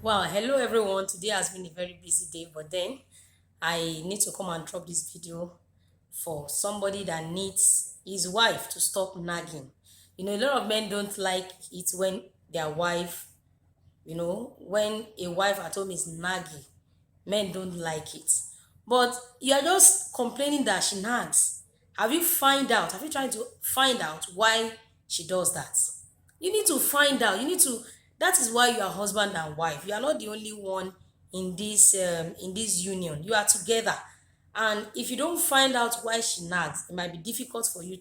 Wow, hello everyone. Today has been a very busy day, but then I need to come and drop this video for somebody that needs his wife to stop nagging. A lot of men don't like it when their wife, when a wife at home is nagging. Men don't like it. But you are just complaining that she nags. Have you tried to find out why she does that? You need to find out. That is why you are husband and wife. You are not the only one in this union. You are together. And if you don't find out why she nags, it might be difficult for you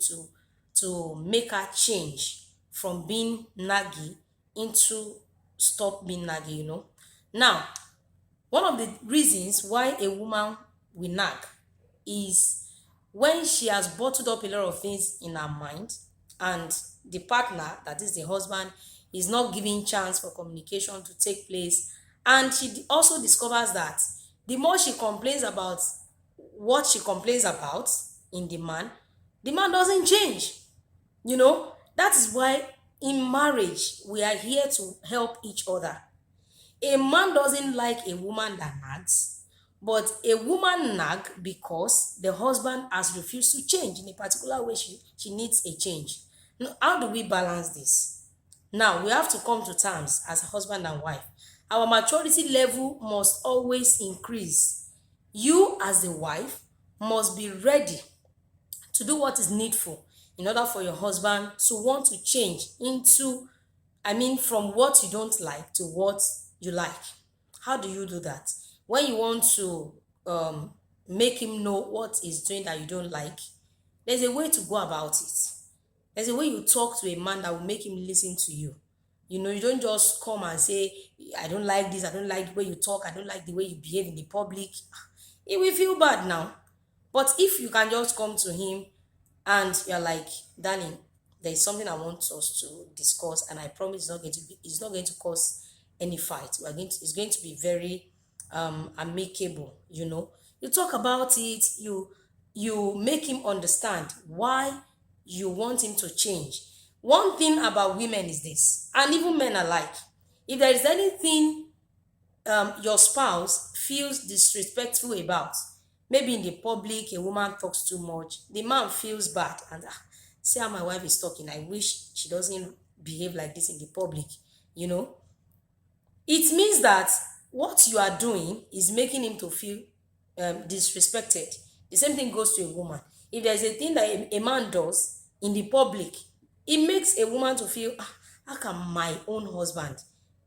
to make her change from being naggy into stop being naggy. Now, one of the reasons why a woman will nag is when she has bottled up a lot of things in her mind, and the partner, that is the husband, is not giving chance for communication to take place. And she also discovers that the more she complains about what she complains about in the man doesn't change. That is why in marriage we are here to help each other. A man doesn't like a woman that nags, but a woman nag because the husband has refused to change in a particular way. She needs a change. Now, how do we balance this? Now, we have to come to terms as a husband and wife. Our maturity level must always increase. You, as the wife, must be ready to do what is needful in order for your husband to want to change from what you don't like to what you like. How do you do that? When you want to make him know what he's doing that you don't like, there's a way to go about it. There's a way you talk to a man that will make him listen to you. You don't just come and say, I don't like this, I don't like the way you talk, I don't like the way you behave in the public. He will feel bad now. But if you can just come to him and you're like, darling, there is something I want us to discuss, and I promise it's not going to cause any fight. It's going to be very amicable. You talk about it, you make him understand why you want him to change. One thing about women is this, and even men alike, if there is anything your spouse feels disrespectful about, maybe in the public a woman talks too much, the man feels bad and see how my wife is talking, I wish she doesn't behave like this in the public. you know it means that what you are doing is making him to feel disrespected. The same thing goes to a woman. If there's a thing that a man does in the public, it makes a woman to feel, how can my own husband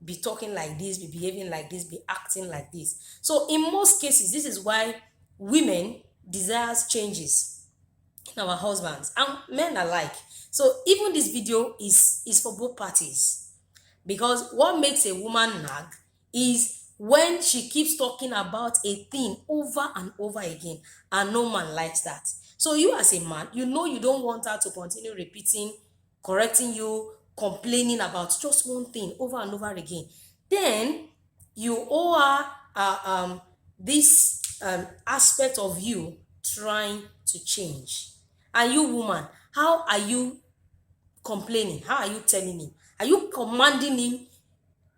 be talking like this, be behaving like this, be acting like this? So in most cases, this is why women desires changes in our husbands and men alike. So even this video is for both parties, because what makes a woman nag is when she keeps talking about a thing over and over again, and no man likes that. So you, as a man, you don't want her to continue repeating, correcting you, complaining about just one thing over and over again. Then you owe her this aspect of you trying to change. And you, woman, how are you complaining? How are you telling him? Are you commanding him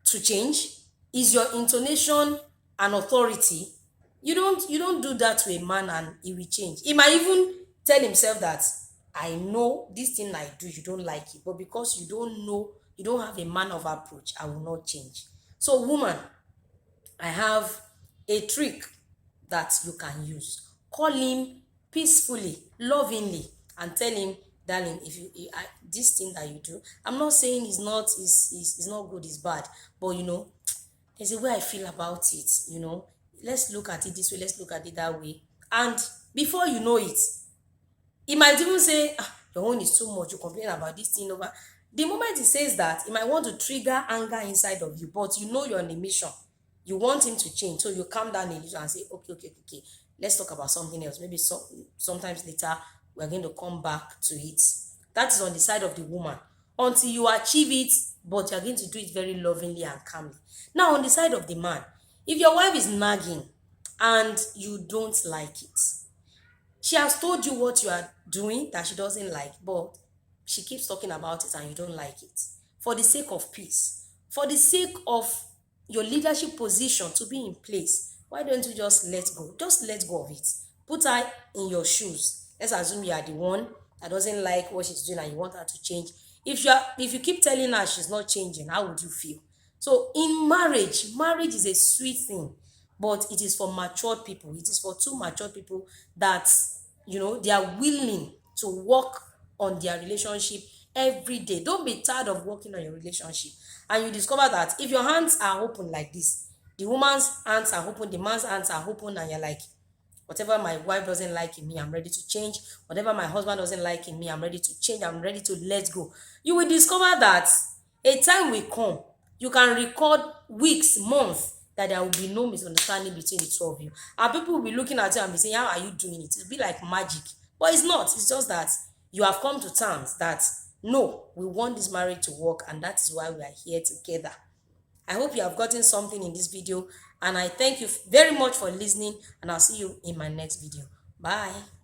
to change? Is your intonation an authority? You don't do that to a man and he will change. He might even tell himself that, I know this thing I do, you don't like it, but because you don't know, you don't have a man of approach, I will not change. So, woman, I have a trick that you can use. Call him peacefully, lovingly, and tell him, darling, if this thing that you do, I'm not saying it's not good, it's bad, but there's a way I feel about it. Let's look at it this way, let's look at it that way. And before you know it, he might even say, your own is too much, you complain about this thing over. The moment he says that, he might want to trigger anger inside of you, but you're on a mission. You want him to change, so you calm down a little and say, okay, let's talk about something else. Maybe sometimes later we're going to come back to it. That is on the side of the woman. Until you achieve it, but you're going to do it very lovingly and calmly. Now, on the side of the man, if your wife is nagging and you don't like it, she has told you what you are doing that she doesn't like, but she keeps talking about it and you don't like it. For the sake of peace, for the sake of your leadership position to be in place, why don't you just let go? Just let go of it. Put her in your shoes. Let's assume you are the one that doesn't like what she's doing and you want her to change. If you keep telling her she's not changing, how would you feel? So in marriage, marriage is a sweet thing, but it is for matured people. It is for two matured people that they are willing to work on their relationship every day. Don't be tired of working on your relationship. And you discover that if your hands are open like this, the woman's hands are open, the man's hands are open, and you're like, whatever my wife doesn't like in me, I'm ready to change. Whatever my husband doesn't like in me, I'm ready to change. I'm ready to let go. You will discover that a time will come. You can record weeks, months, that there will be no misunderstanding between the two of you. And people will be looking at you and be saying, how are you doing it? It'll be like magic. But it's not. It's just that you have come to terms that, no, we want this marriage to work, and that is why we are here together. I hope you have gotten something in this video, and I thank you very much for listening, and I'll see you in my next video. Bye.